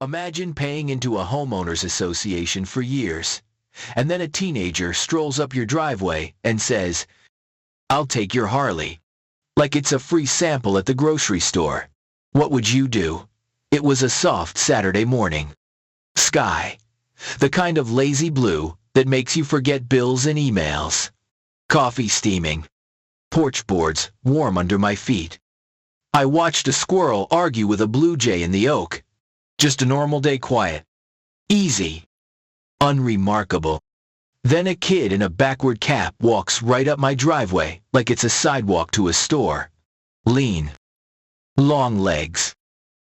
Imagine paying into a homeowners association for years, and then a teenager strolls up your driveway and says, "I'll take your Harley," like it's a free sample at the grocery store. What would you do? It was a soft Saturday morning. Sky. The kind of lazy blue that makes you forget bills and emails. Coffee steaming. Porch boards warm under my feet. I watched a squirrel argue with a blue jay in the oak. Just a normal day quiet. Easy. Unremarkable. Then a kid in a backward cap walks right up my driveway like it's a sidewalk to a store. Lean. Long legs.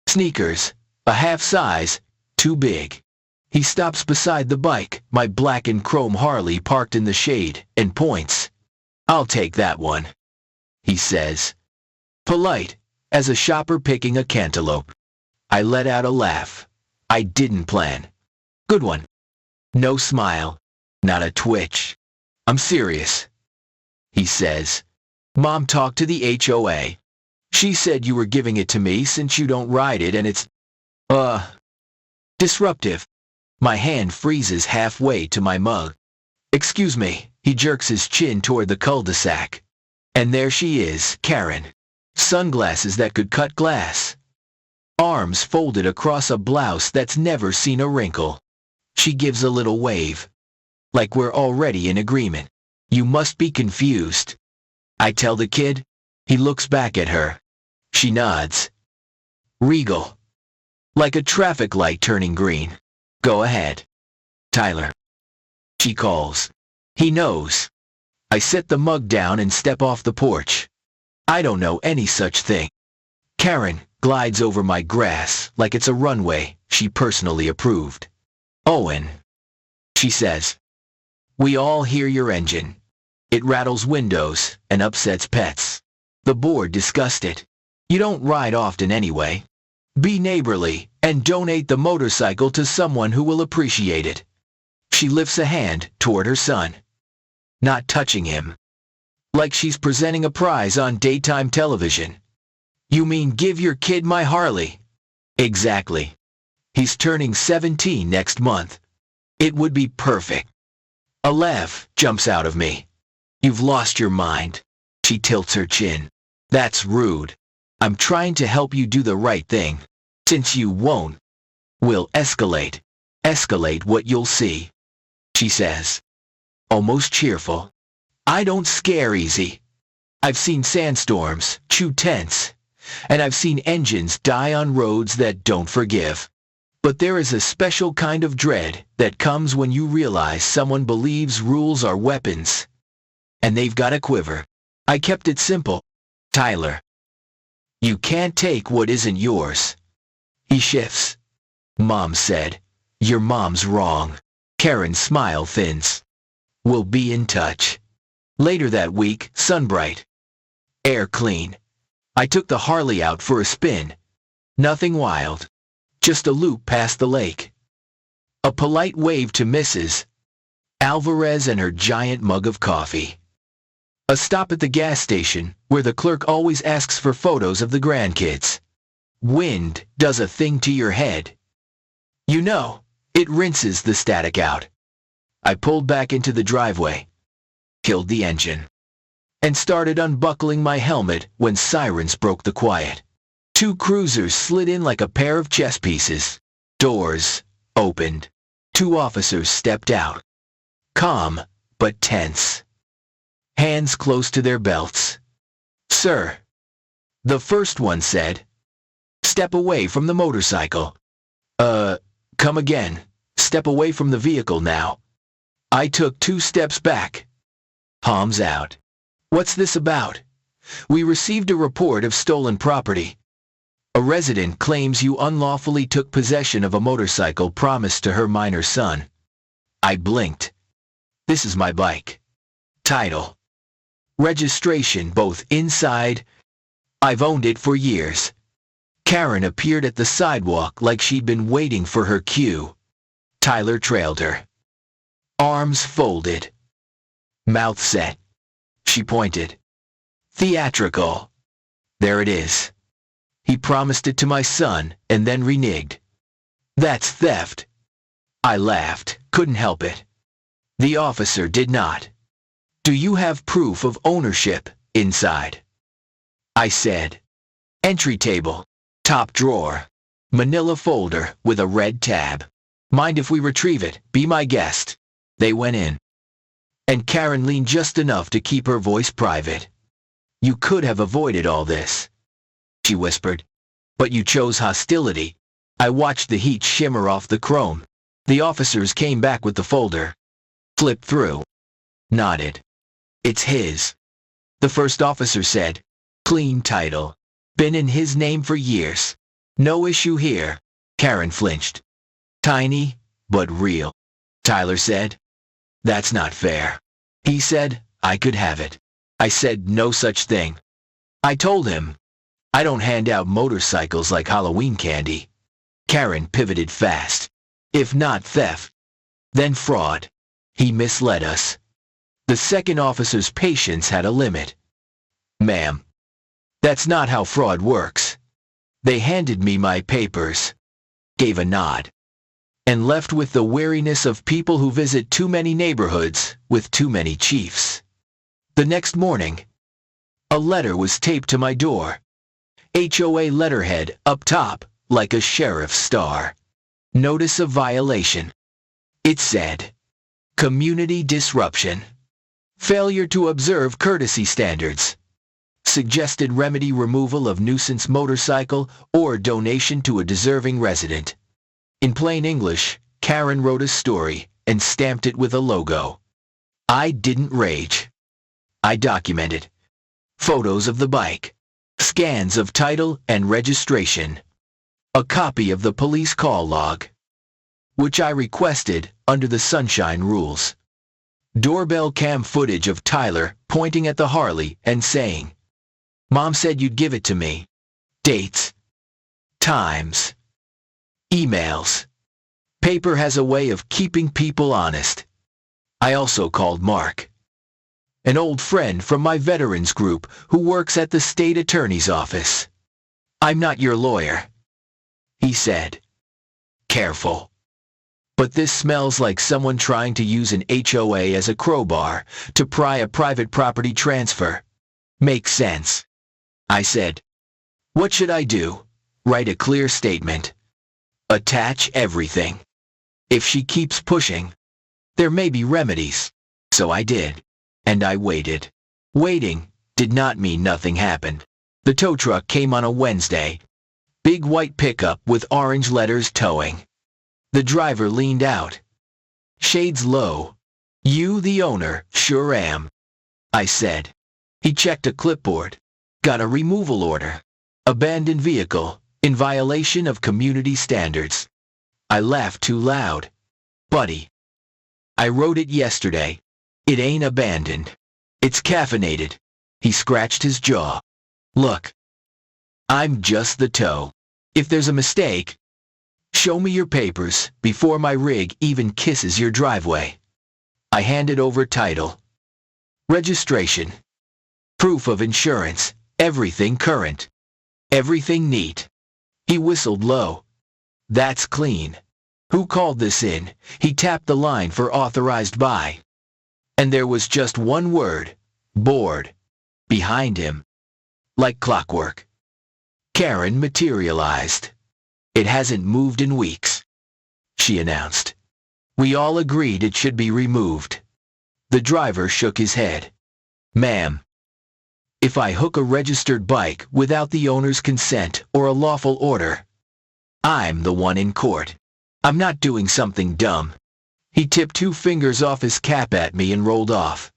Sneakers. A half size. Too big. He stops beside the bike, my black and chrome Harley parked in the shade, and points. "I'll take that one," he says. Polite, as a shopper picking a cantaloupe. I let out a laugh. I didn't plan. Good one. No smile. Not a twitch. "I'm serious," he says. "Mom talked to the HOA. She said you were giving it to me since you don't ride it and it's, disruptive." My hand freezes halfway to my mug. "Excuse me," he jerks his chin toward the cul-de-sac. And there she is, Karen. Sunglasses that could cut glass. Arms folded across a blouse that's never seen a wrinkle. She gives a little wave. Like we're already in agreement. "You must be confused," I tell the kid. He looks back at her. She nods. Regal. Like a traffic light turning green. "Go ahead, Tyler," she calls. He knows. I set the mug down and step off the porch. I don't know any such thing. Karen glides over my grass like it's a runway she personally approved. "Owen," she says. "We all hear your engine. It rattles windows and upsets pets. The board discussed it. You don't ride often anyway. Be neighborly and donate the motorcycle to someone who will appreciate it." She lifts a hand toward her son. Not touching him. Like she's presenting a prize on daytime television. "You mean give your kid my Harley?" "Exactly. He's turning 17 next month. It would be perfect." A laugh jumps out of me. "You've lost your mind." She tilts her chin. "That's rude. I'm trying to help you do the right thing. Since you won't, we'll escalate. Escalate what you'll see," she says. Almost cheerful. I don't scare easy. I've seen sandstorms chew tents, and I've seen engines die on roads that don't forgive. But there is a special kind of dread that comes when you realize someone believes rules are weapons, and they've got a quiver. I kept it simple. "Tyler, you can't take what isn't yours." He shifts. "Mom said." "Your mom's wrong." Karen's smile thins. "We'll be in touch." Later that week, sunbright. Air clean. I took the Harley out for a spin. Nothing wild. Just a loop past the lake. A polite wave to Mrs. Alvarez and her giant mug of coffee. A stop at the gas station, where the clerk always asks for photos of the grandkids. Wind does a thing to your head. You know, it rinses the static out. I pulled back into the driveway, killed the engine, and started unbuckling my helmet when sirens broke the quiet. Two cruisers slid in like a pair of chess pieces. Doors opened. Two officers stepped out. Calm, but tense. Hands close to their belts. "Sir," the first one said. "Step away from the motorcycle." Come again. Step away from the vehicle now." I took 2 steps back. Palms out. "What's this about?" "We received a report of stolen property. A resident claims you unlawfully took possession of a motorcycle promised to her minor son." I blinked. "This is my bike. Title. Registration both inside. I've owned it for years." Karen appeared at the sidewalk like she'd been waiting for her cue. Tyler trailed her. Arms folded. Mouth set. She pointed. "Theatrical. There it is. He promised it to my son and then reneged. That's theft. I laughed, couldn't help it. The officer did not. Do you have proof of ownership inside? I said. Entry table, top drawer, manila folder with a red tab. Mind if we retrieve it? Be my guest. They went in. And Karen leaned just enough to keep her voice private. You could have avoided all this, she whispered. But you chose hostility. I watched the heat shimmer off the chrome. The officers came back with the folder. Flipped through. Nodded. It's his. The first officer said. Clean title. Been in his name for years. No issue here. Karen flinched. Tiny, but real. Tyler said. That's not fair. He said, I could have it. I said no such thing. I told him. I don't hand out motorcycles like Halloween candy. Karen pivoted fast. If not theft, then fraud. He misled us. The second officer's patience had a limit. Ma'am, that's not how fraud works. They handed me my papers, gave a nod, and left with the weariness of people who visit too many neighborhoods with too many chiefs. The next morning, a letter was taped to my door. HOA letterhead up top, like a sheriff's star. Notice of violation. It said, community disruption. Failure to observe courtesy standards. Suggested remedy removal of nuisance motorcycle or donation to a deserving resident. In plain English, Karen wrote a story and stamped it with a logo. I didn't rage. I documented. Photos of the bike. Scans of title and registration. A copy of the police call log, which I requested under the sunshine rules. Doorbell cam footage of Tyler pointing at the Harley and saying, Mom said you'd give it to me. Dates. Times. Emails. Paper has a way of keeping people honest. I also called Mark, an old friend from my veterans group who works at the state attorney's office. I'm not your lawyer, he said. Careful. But this smells like someone trying to use an HOA as a crowbar to pry a private property transfer. Makes sense. I said. What should I do? Write a clear statement. Attach everything. If she keeps pushing, there may be remedies. So I did. And I waited. Waiting did not mean nothing happened. The tow truck came on a Wednesday. Big white pickup with orange letters towing. The driver leaned out. Shades low. You the owner? Sure am, I said. He checked a clipboard. Got a removal order. Abandoned vehicle, in violation of community standards. I laughed too loud. Buddy, I wrote it yesterday. It ain't abandoned. It's caffeinated. He scratched his jaw. Look, I'm just the tow. If there's a mistake, show me your papers before my rig even kisses your driveway. I handed over title, registration, proof of insurance, everything current, everything neat. He whistled low. That's clean. Who called this in? He tapped the line for authorized by. And there was just one word, board, behind him. Like clockwork. Karen materialized. It hasn't moved in weeks, she announced. We all agreed it should be removed. The driver shook his head. Ma'am, if I hook a registered bike without the owner's consent or a lawful order, I'm the one in court. I'm not doing something dumb. He tipped 2 fingers off his cap at me and rolled off.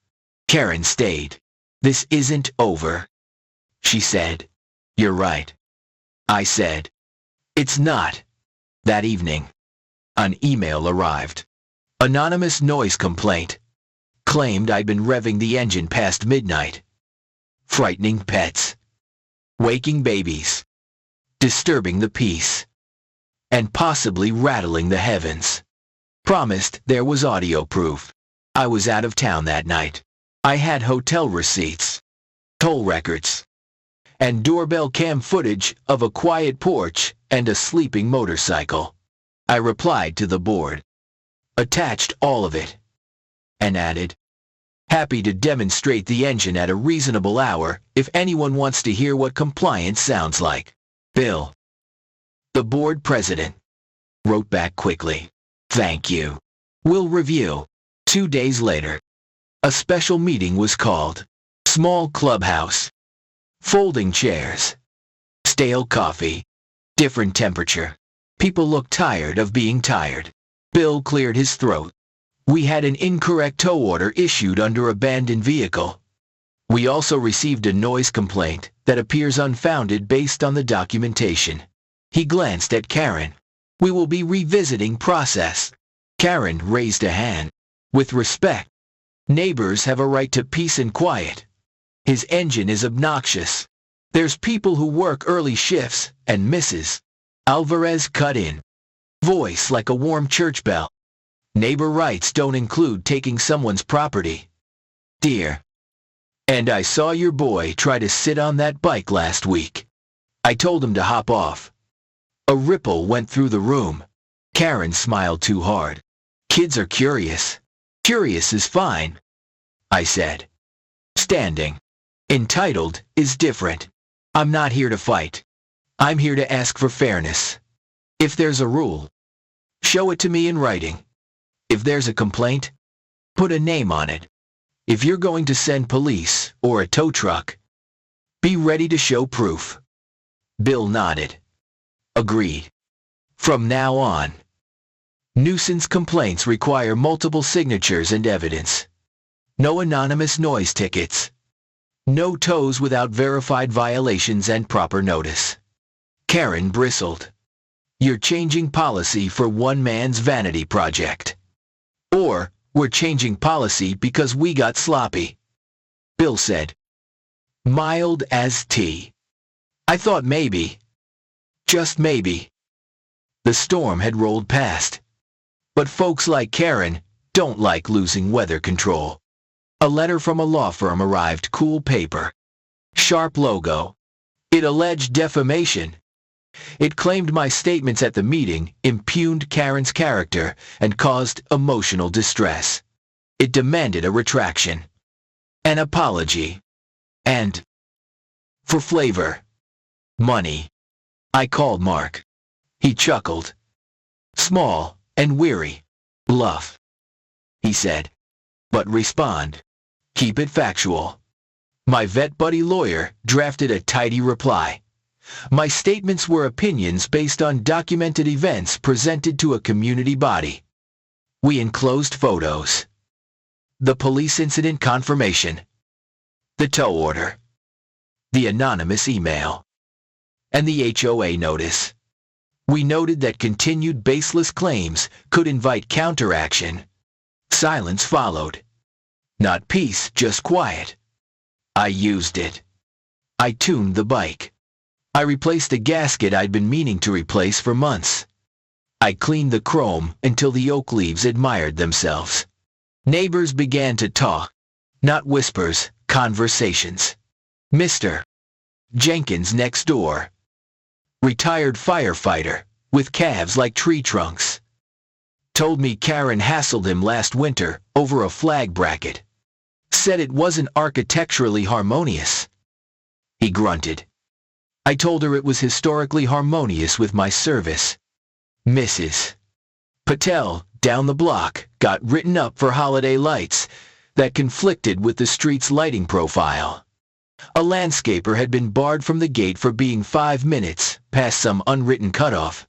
Karen stayed. This isn't over, she said. You're right, I said. It's not. That evening, an email arrived. Anonymous noise complaint. Claimed I'd been revving the engine past midnight. Frightening pets. Waking babies. Disturbing the peace. And possibly rattling the heavens. Promised there was audio proof. I was out of town that night. I had hotel receipts, toll records, and doorbell cam footage of a quiet porch and a sleeping motorcycle. I replied to the board, attached all of it, and added, happy to demonstrate the engine at a reasonable hour if anyone wants to hear what compliance sounds like. Bill. The board president wrote back quickly, thank you. We'll review. 2 days later, a special meeting was called. Small clubhouse. Folding chairs. Stale coffee. Different temperature. People looked tired of being tired. Bill cleared his throat. We had an incorrect tow order issued under abandoned vehicle. We also received a noise complaint that appears unfounded based on the documentation. He glanced at Karen. We will be revisiting process. Karen raised a hand. With respect. Neighbors have a right to peace and quiet. His engine is obnoxious. There's people who work early shifts, and Mrs. Alvarez cut in. Voice like a warm church bell. Neighbor rights don't include taking someone's property. Dear. And I saw your boy try to sit on that bike last week. I told him to hop off. A ripple went through the room. Karen smiled too hard. Kids are curious. Curious is fine, I said. Standing. Entitled is different. I'm not here to fight. I'm here to ask for fairness. If there's a rule, show it to me in writing. If there's a complaint, put a name on it. If you're going to send police or a tow truck, be ready to show proof. Bill nodded. Agreed. From now on, nuisance complaints require multiple signatures and evidence. No anonymous noise tickets. No tows without verified violations and proper notice. Karen bristled. You're changing policy for one man's vanity project. Or, we're changing policy because we got sloppy. Bill said. Mild as tea. I thought maybe. Just maybe. The storm had rolled past. But folks like Karen don't like losing weather control. A letter from a law firm arrived, cool paper. Sharp logo. It alleged defamation. It claimed my statements at the meeting impugned Karen's character and caused emotional distress. It demanded a retraction, an apology, and, for flavor, money. I called Mark. He chuckled. Small and weary. Bluff, he said. But respond. Keep it factual. My vet buddy lawyer drafted a tidy reply. My statements were opinions based on documented events presented to a community body. We enclosed photos. The police incident confirmation. The tow order. The anonymous email. And the HOA notice. We noted that continued baseless claims could invite counteraction. Silence followed. Not peace, just quiet. I used it. I tuned the bike. I replaced a gasket I'd been meaning to replace for months. I cleaned the chrome until the oak leaves admired themselves. Neighbors began to talk. Not whispers, conversations. Mr. Jenkins next door. Retired firefighter, with calves like tree trunks. Told me Karen hassled him last winter over a flag bracket. Said it wasn't architecturally harmonious. He grunted. I told her it was historically harmonious with my service. Mrs. Patel, down the block, got written up for holiday lights that conflicted with the street's lighting profile. A landscaper had been barred from the gate for being 5 minutes past some unwritten cutoff.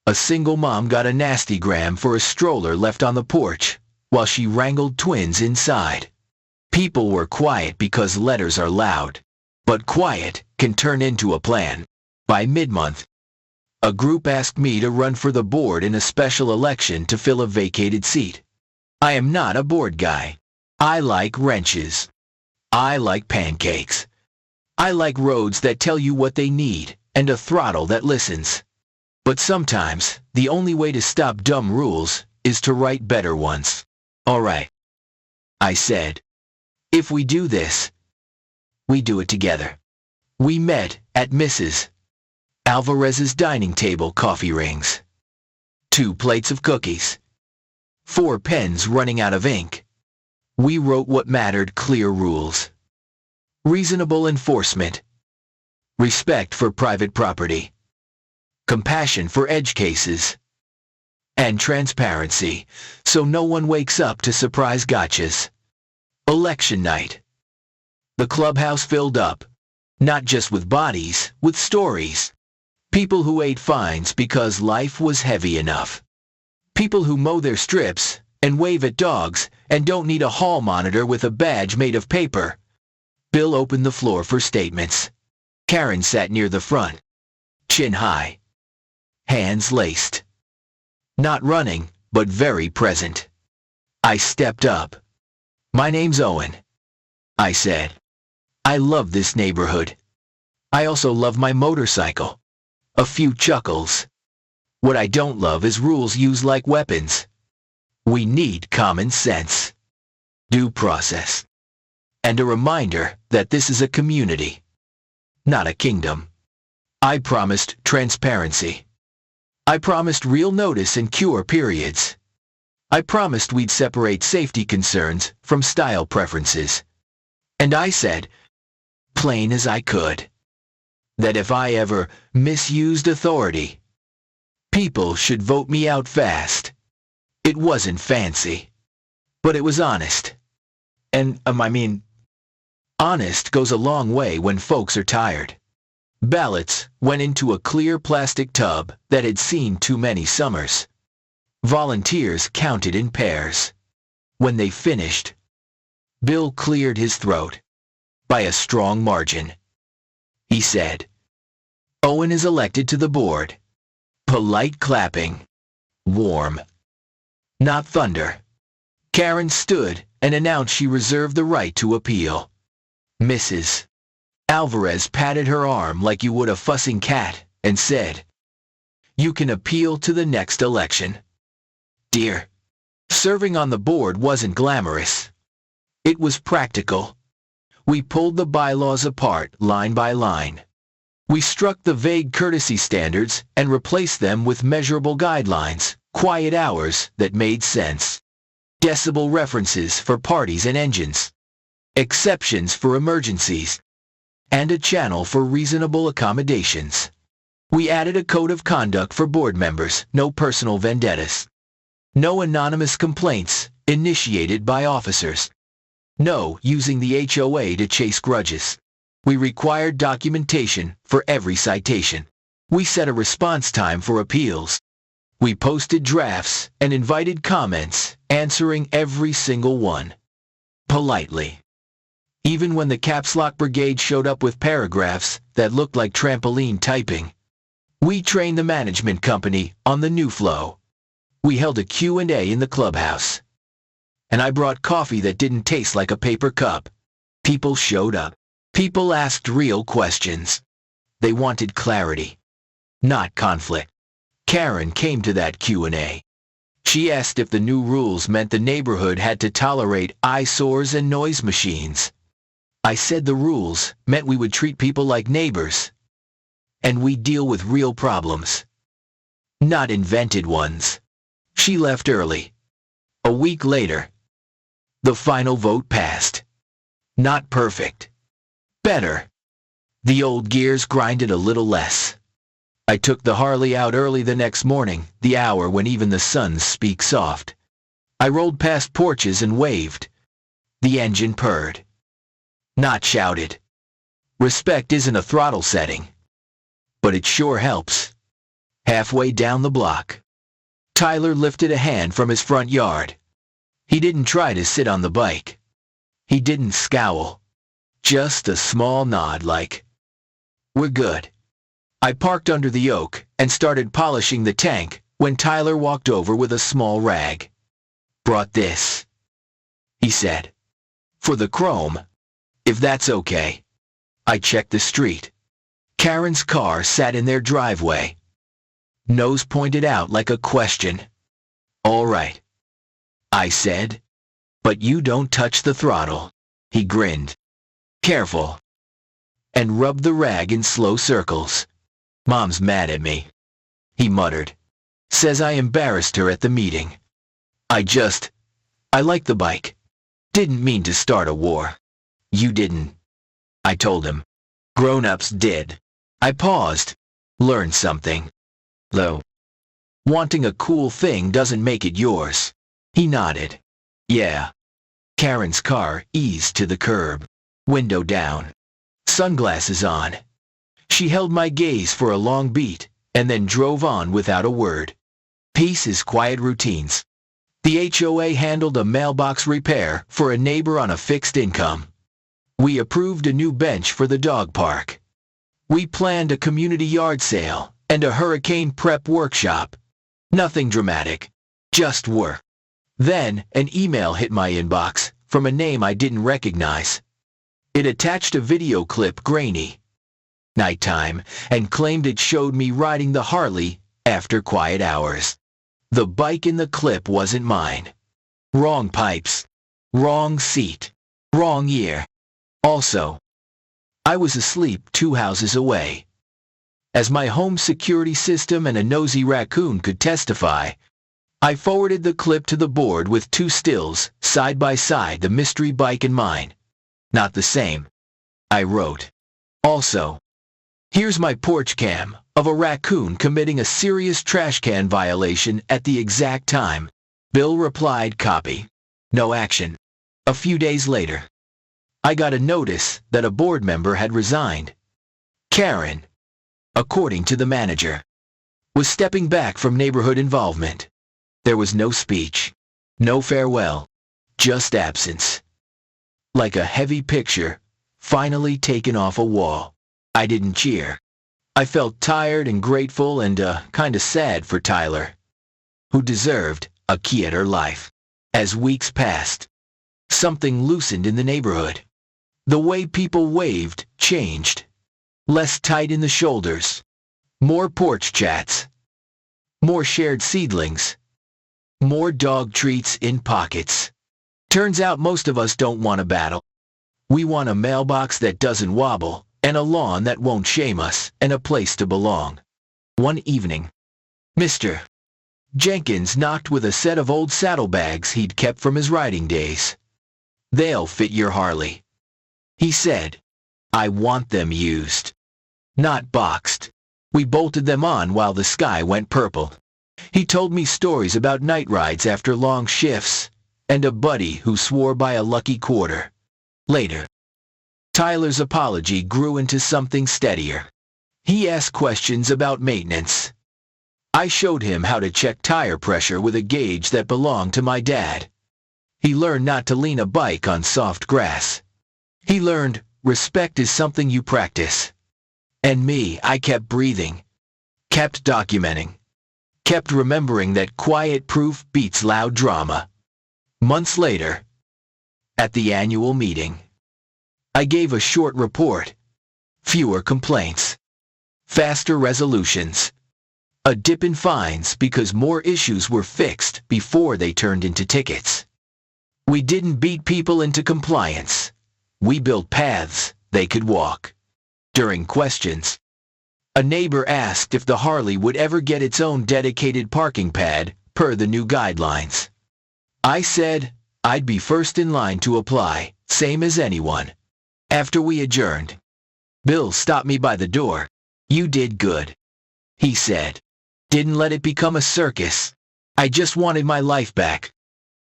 A single mom got a nasty gram for a stroller left on the porch while she wrangled twins inside. People were quiet because letters are loud, but quiet can turn into a plan. By mid-month, a group asked me to run for the board in a special election to fill a vacated seat. I am not a board guy. I like wrenches. I like pancakes. I like roads that tell you what they need and a throttle that listens. But sometimes, the only way to stop dumb rules is to write better ones. All right, I said. If we do this, we do it together. We met at Mrs. Alvarez's dining table. Coffee rings. 2 plates of cookies. 4 pens running out of ink. We wrote what mattered: clear rules, reasonable enforcement, respect for private property, compassion for edge cases, and transparency, so no one wakes up to surprise gotchas. Election night. The clubhouse filled up, not just with bodies, with stories. People who ate fines because life was heavy enough. People who mow their strips and wave at dogs and don't need a hall monitor with a badge made of paper. Bill opened the floor for statements. Karen sat near the front, chin high, hands laced. Not running, but very present. I stepped up. "My name's Owen," I said. "I love this neighborhood. I also love my motorcycle." A few chuckles. "What I don't love is rules used like weapons. We need common sense, due process, and a reminder that this is a community, not a kingdom." I promised transparency. I promised real notice and cure periods. I promised we'd separate safety concerns from style preferences. And I said, plain as I could, that if I ever misused authority, people should vote me out fast. It wasn't fancy, but it was honest. And, honest goes a long way when folks are tired. Ballots went into a clear plastic tub that had seen too many summers. Volunteers counted in pairs. When they finished, Bill cleared his throat. By a strong margin. He said, "Owen is elected to the board." Polite clapping. Warm. Not thunder. Karen stood and announced she reserved the right to appeal. Mrs. Alvarez patted her arm like you would a fussing cat and said, "You can appeal to the next election." Dear. Serving on the board wasn't glamorous. It was practical. We pulled the bylaws apart line by line. We struck the vague courtesy standards and replaced them with measurable guidelines, quiet hours that made sense, decibel references for parties and engines, exceptions for emergencies, and a channel for reasonable accommodations. We added a code of conduct for board members: no personal vendettas, no anonymous complaints initiated by officers, no using the HOA to chase grudges. We required documentation for every citation. We set a response time for appeals. We posted drafts and invited comments, answering every single one. Politely. Even when the caps lock brigade showed up with paragraphs that looked like trampoline typing. We trained the management company on the new flow. We held a Q&A in the clubhouse. And I brought coffee that didn't taste like a paper cup. People showed up. People asked real questions. They wanted clarity, not conflict. Karen came to that Q&A. She asked if the new rules meant the neighborhood had to tolerate eyesores and noise machines. I said the rules meant we would treat people like neighbors, and we'd deal with real problems, not invented ones. She left early. A week later, the final vote passed. Not perfect. Better. The old gears grinded a little less. I took the Harley out early the next morning, the hour when even the suns speak soft. I rolled past porches and waved. The engine purred. Not shouted. Respect isn't a throttle setting, but it sure helps. Halfway down the block, Tyler lifted a hand from his front yard. He didn't try to sit on the bike. He didn't scowl. Just a small nod like, "We're good." I parked under the oak and started polishing the tank when Tyler walked over with a small rag. "Brought this," he said. "For the chrome, if that's okay." I checked the street. Karen's car sat in their driveway. Nose pointed out like a question. "All right," I said. "But you don't touch the throttle." He grinned. "Careful." And rubbed the rag in slow circles. "Mom's mad at me," he muttered. Says I embarrassed her at the meeting. I like the bike. Didn't mean to start a war. You didn't. I told him. Grown-ups did. I paused. Learned something. Though. Wanting a cool thing doesn't make it yours. He nodded. Yeah. Karen's car eased to the curb. Window down. Sunglasses on. She held my gaze for a long beat, and then drove on without a word. Peace is quiet routines. The HOA handled a mailbox repair for a neighbor on a fixed income. We approved a new bench for the dog park. We planned a community yard sale and a hurricane prep workshop. Nothing dramatic, just work. Then, an email hit my inbox from a name I didn't recognize. It attached a video clip grainy, nighttime, and claimed it showed me riding the Harley after quiet hours. The bike in the clip wasn't mine. Wrong pipes. Wrong seat. Wrong year. Also, I was asleep 2 houses away. As my home security system and a nosy raccoon could testify, I forwarded the clip to the board with 2 stills, side by side, the mystery bike and mine. Not the same. I wrote. Also, here's my porch cam of a raccoon committing a serious trash can violation at the exact time. Bill replied, copy. No action. A few days later, I got a notice that a board member had resigned. Karen, according to the manager, was stepping back from neighborhood involvement. There was no speech, no farewell, just absence. Like a heavy picture, finally taken off a wall. I didn't cheer. I felt tired and grateful and kinda sad for Tyler, who deserved a quieter life. As weeks passed, something loosened in the neighborhood. The way people waved changed. Less tight in the shoulders. More porch chats. More shared seedlings. More dog treats in pockets. Turns out most of us don't want a battle. We want a mailbox that doesn't wobble, and a lawn that won't shame us, and a place to belong. One evening, Mr. Jenkins knocked with a set of old saddlebags he'd kept from his riding days. They'll fit your Harley, he said. I want them used, not boxed. We bolted them on while the sky went purple. He told me stories about night rides after long shifts, and a buddy who swore by a lucky quarter. Later, Tyler's apology grew into something steadier. He asked questions about maintenance. I showed him how to check tire pressure with a gauge that belonged to my dad. He learned not to lean a bike on soft grass. He learned respect is something you practice. And me, I kept breathing, kept documenting, kept remembering that quiet proof beats loud drama. Months later, at the annual meeting, I gave a short report. Fewer complaints. Faster resolutions. A dip in fines because more issues were fixed before they turned into tickets. We didn't beat people into compliance. We built paths they could walk. During questions, a neighbor asked if the Harley would ever get its own dedicated parking pad per the new guidelines. I said I'd be first in line to apply, same as anyone. After we adjourned, Bill stopped me by the door. You did good, he said. Didn't let it become a circus. I just wanted my life back,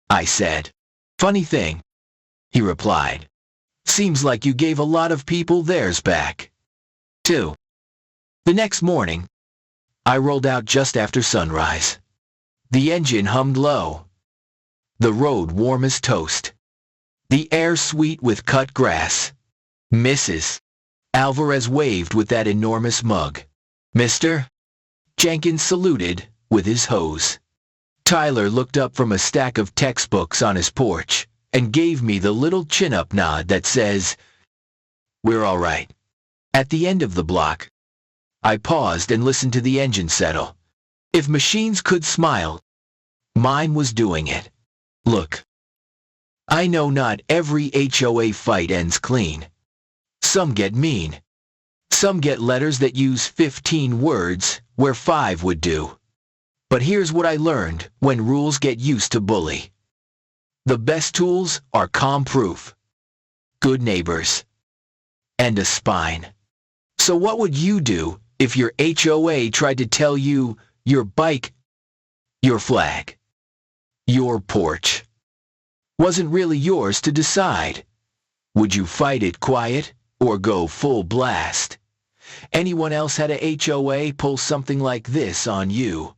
I said. Funny thing, he replied. Seems like you gave a lot of people theirs back, too. The next morning, I rolled out just after sunrise. The engine hummed low. The road warm as toast. The air sweet with cut grass. Mrs. Alvarez waved with that enormous mug. Mr. Jenkins saluted with his hose. Tyler looked up from a stack of textbooks on his porch and gave me the little chin-up nod that says, "We're all right." At the end of the block, I paused and listened to the engine settle. If machines could smile, mine was doing it. Look, I know not every HOA fight ends clean. Some get mean. Some get letters that use 15 words where 5 would do. But here's what I learned when rules get used to bully. The best tools are calm-proof, good neighbors, and a spine. So what would you do if your HOA tried to tell you your bike, your flag, your porch wasn't really yours to decide? Would you fight it quiet or go full blast? Anyone else had a HOA pull something like this on you?